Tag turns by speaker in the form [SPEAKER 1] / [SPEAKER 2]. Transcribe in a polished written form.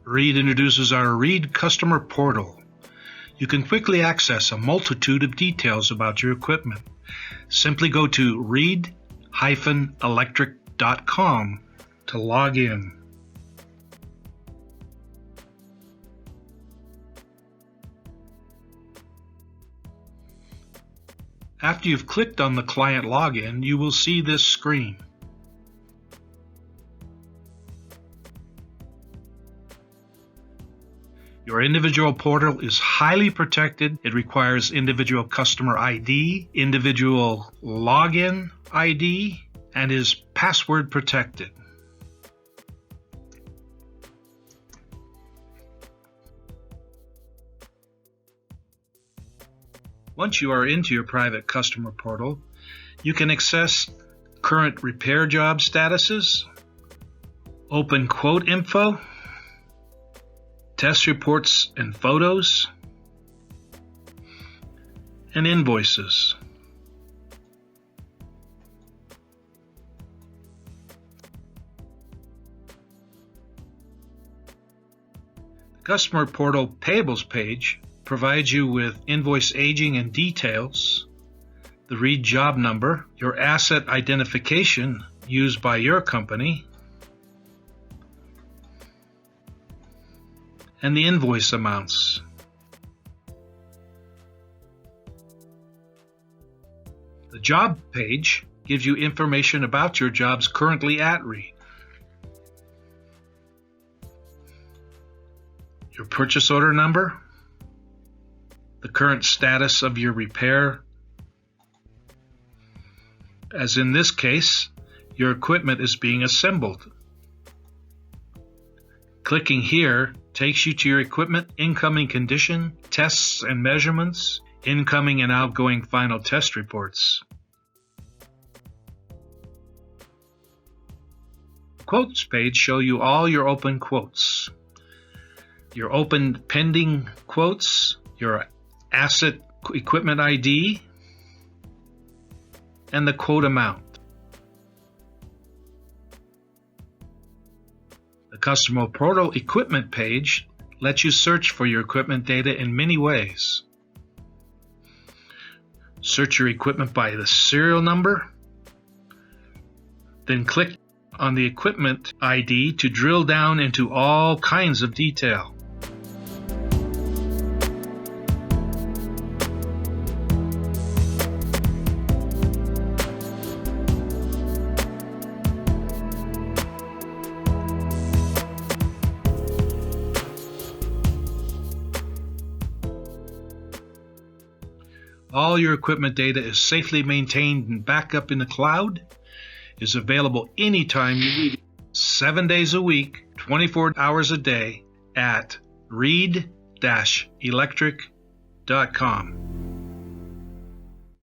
[SPEAKER 1] Reed introduces our Reed Customer Portal. You can quickly access a multitude of details about your equipment. Simply go to reed-electric.com to log in. After you've clicked on the client login, you will see this screen. Your individual portal is highly protected. It requires individual customer ID, individual login ID, and is password protected. Once you are into your private customer portal, you can access current repair job statuses, open quote info, test reports and photos, and invoices. The Customer Portal Payables page provides you with invoice aging and details, the Reed job number, your asset identification used by your company, and the invoice amounts. The job page gives you information about your jobs currently at Reed. Your purchase order number, the current status of your repair. As in this case, your equipment is being assembled. Clicking here takes you to your equipment incoming condition, tests and measurements, incoming and outgoing final test reports. The quotes page show you all your open quotes, your open pending quotes, your asset equipment ID, and the quote amount. The Customer Portal Equipment page lets you search for your equipment data in many ways. Search your equipment by the serial number, then click on the equipment ID to drill down into all kinds of detail. All your equipment data is safely maintained and backed up in the cloud, is available anytime you need it, 7 days a week, 24 hours a day at reed-electric.com.